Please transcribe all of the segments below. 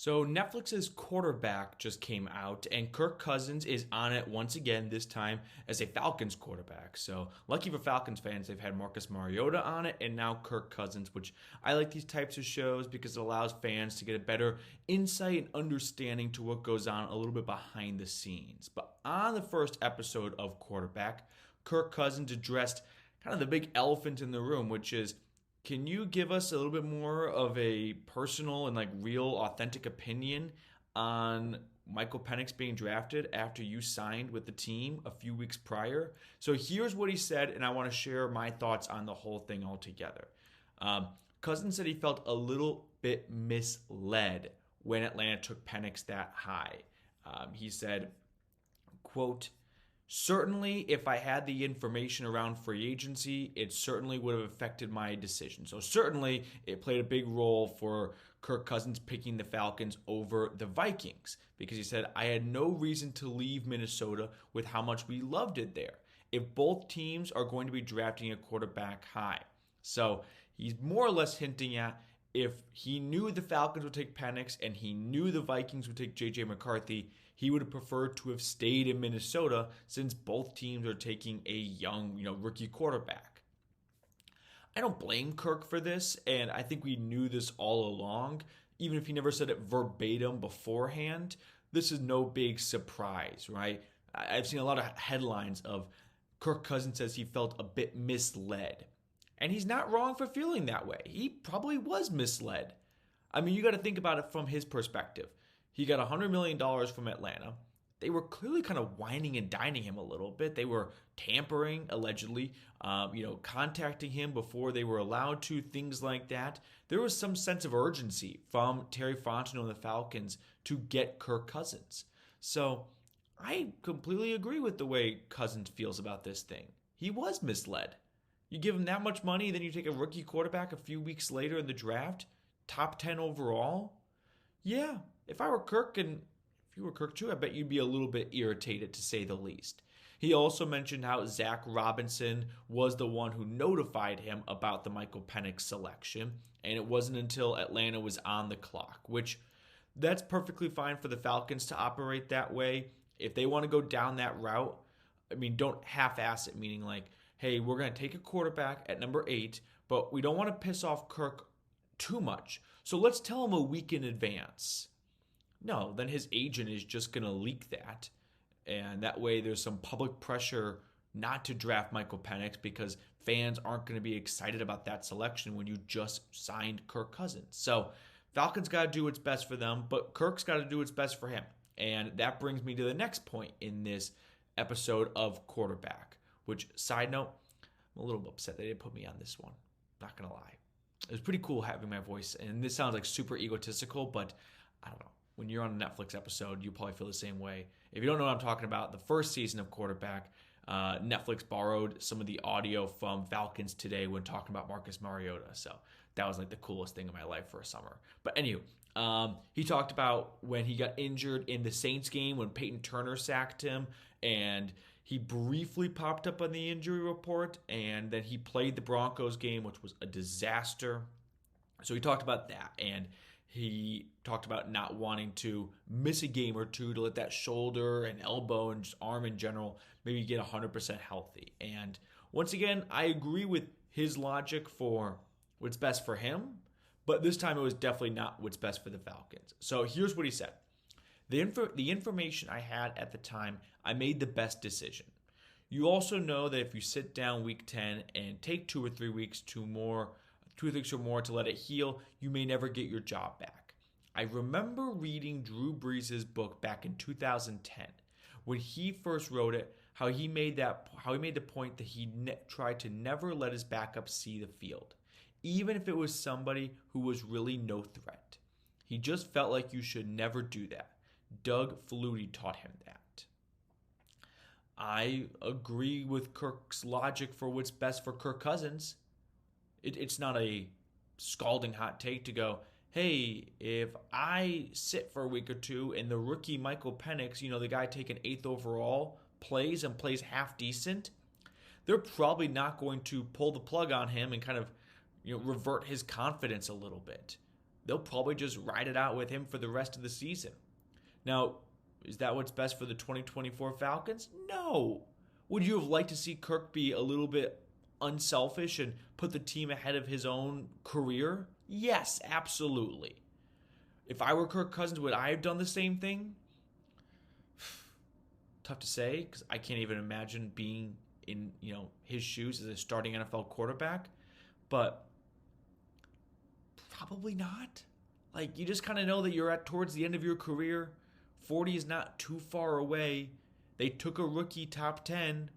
So Netflix's Quarterback just came out, and Kirk Cousins is on it once again, this time as a Falcons quarterback. So lucky for Falcons fans, they've had Marcus Mariota on it, and now Kirk Cousins, which I like these types of shows because it allows fans to get a better insight and understanding to what goes on a little bit behind the scenes. But on the first episode of Quarterback, Kirk Cousins addressed kind of the big elephant in the room, which is, can you give us a little bit more of a personal and real authentic opinion on Michael Penix being drafted after you signed with the team a few weeks prior? So here's what he said, and I want to share my thoughts on the whole thing altogether. Cousins said he felt a little bit misled when Atlanta took Penix that high. He said, quote, "Certainly, if I had the information around free agency, it certainly would have affected my decision." So certainly, it played a big role for Kirk Cousins picking the Falcons over the Vikings because he said, "I had no reason to leave Minnesota with how much we loved it there if both teams are going to be drafting a quarterback high." So he's more or less hinting at, if he knew the Falcons would take Penix and he knew the Vikings would take J.J. McCarthy, he would have preferred to have stayed in Minnesota since both teams are taking a young, rookie quarterback. I don't blame Kirk for this, and I think we knew this all along. Even if he never said it verbatim beforehand, this is no big surprise, right? I've seen a lot of headlines of Kirk Cousins says he felt a bit misled. And he's not wrong for feeling that way. He probably was misled. I mean, you got to think about it from his perspective. He got $100 million from Atlanta. They were clearly kind of whining and dining him a little bit. They were tampering, allegedly, contacting him before they were allowed to, things like that. There was some sense of urgency from Terry Fontenot and the Falcons to get Kirk Cousins. So I completely agree with the way Cousins feels about this thing. He was misled. You give him that much money, then you take a rookie quarterback a few weeks later in the draft, top 10 overall. Yeah, if I were Kirk, and if you were Kirk too, I bet you'd be a little bit irritated, to say the least. He also mentioned how Zach Robinson was the one who notified him about the Michael Penix selection, and it wasn't until Atlanta was on the clock, which that's perfectly fine for the Falcons to operate that way. If they want to go down that route, don't half-ass it, meaning hey, we're going to take a quarterback at number 8, but we don't want to piss off Kirk too much. So let's tell him a week in advance. No, then his agent is just going to leak that. And that way there's some public pressure not to draft Michael Penix because fans aren't going to be excited about that selection when you just signed Kirk Cousins. So Falcons got to do what's best for them, but Kirk's got to do what's best for him. And that brings me to the next point in this episode of Quarterback. Which, side note, I'm a little upset they didn't put me on this one. Not going to lie. It was pretty cool having my voice. And this sounds like super egotistical, but I don't know. When you're on a Netflix episode, you probably feel the same way. If you don't know what I'm talking about, the first season of Quarterback, Netflix borrowed some of the audio from Falcons Today when talking about Marcus Mariota. So that was the coolest thing in my life for a summer. But anyway, he talked about when he got injured in the Saints game when Peyton Turner sacked him, and he briefly popped up on the injury report, and then he played the Broncos game, which was a disaster. So he talked about that, and he talked about not wanting to miss a game or two to let that shoulder and elbow and just arm in general maybe get 100% healthy. And once again, I agree with his logic for what's best for him, but this time it was definitely not what's best for the Falcons. So here's what he said. The information I had at the time, I made the best decision. You also know that if you sit down week 10 and take 2 or 3 weeks or more to let it heal, you may never get your job back. I remember reading Drew Brees' book back in 2010 when he first wrote it, how he made the point that he tried to never let his backup see the field, even if it was somebody who was really no threat. He just felt like you should never do that. Doug Flutie taught him that. I agree with Kirk's logic for what's best for Kirk Cousins. It's not a scalding hot take to go, hey, if I sit for a week or two and the rookie Michael Penix, the guy taken 8th overall, plays half decent, they're probably not going to pull the plug on him and kind of revert his confidence a little bit. they'll probably just ride it out with him for the rest of the season. Now, is that what's best for the 2024 Falcons? No. Would you have liked to see Kirk be a little bit unselfish and put the team ahead of his own career? Yes, absolutely. If I were Kirk Cousins, would I have done the same thing? Tough to say, because I can't even imagine being in his shoes as a starting NFL quarterback. But probably not. Like, you just kind of know that you're towards the end of your career. 40 is not too far away. They took a rookie top 10.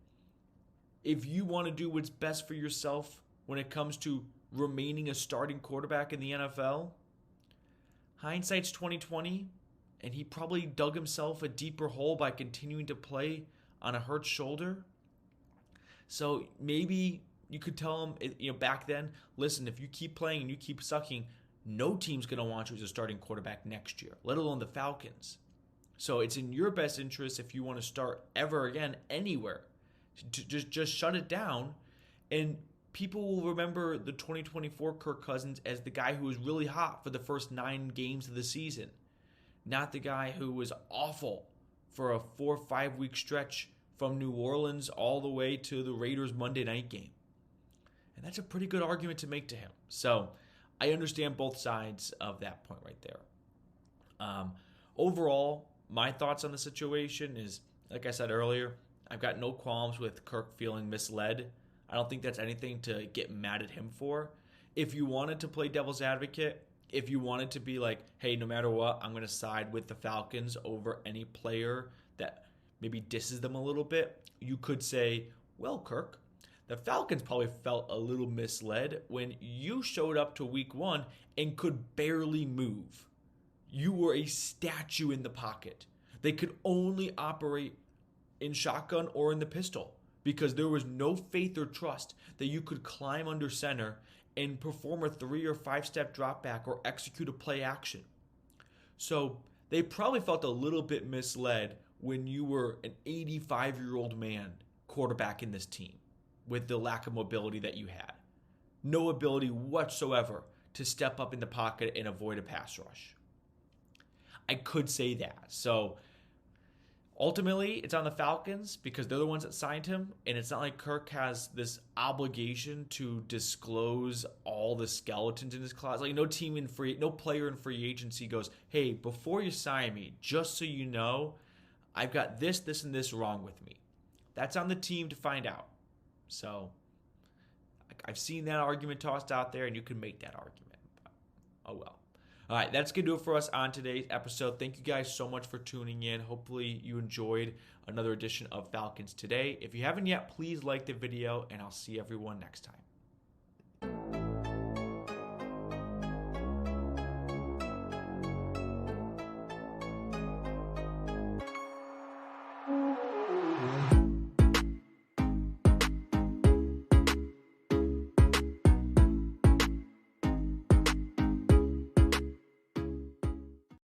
If you want to do what's best for yourself when it comes to remaining a starting quarterback in the NFL, hindsight's 2020, and he probably dug himself a deeper hole by continuing to play on a hurt shoulder. So maybe you could tell him, back then, listen, if you keep playing and you keep sucking, no team's going to want you as a starting quarterback next year, let alone the Falcons. So it's in your best interest, if you want to start ever again anywhere, to just shut it down. And people will remember the 2024 Kirk Cousins as the guy who was really hot for the first 9 games of the season, not the guy who was awful for a 4 or 5 week stretch from New Orleans all the way to the Raiders Monday night game. And that's a pretty good argument to make to him. So I understand both sides of that point right there. Overall, my thoughts on the situation is, like I said earlier, I've got no qualms with Kirk feeling misled. I don't think that's anything to get mad at him for. If you wanted to play devil's advocate, if you wanted to be like, hey, no matter what, I'm going to side with the Falcons over any player that maybe disses them a little bit, you could say, well, Kirk, the Falcons probably felt a little misled when you showed up to week 1 and could barely move. You were a statue in the pocket. They could only operate in shotgun or in the pistol because there was no faith or trust that you could climb under center and perform a 3 or 5 step drop back or execute a play action. So they probably felt a little bit misled when you were an 85-year-old man quarterback in this team with the lack of mobility that you had. No ability whatsoever to step up in the pocket and avoid a pass rush. I could say that. So ultimately, it's on the Falcons because they're the ones that signed him, and it's not like Kirk has this obligation to disclose all the skeletons in his closet. Like no player in free agency goes, "Hey, before you sign me, just so you know, I've got this, this, and this wrong with me." That's on the team to find out. So I've seen that argument tossed out there, and you can make that argument. But, oh well. All right, that's going to do it for us on today's episode. Thank you guys so much for tuning in. Hopefully you enjoyed another edition of Falcons Today. If you haven't yet, please like the video, and I'll see everyone next time.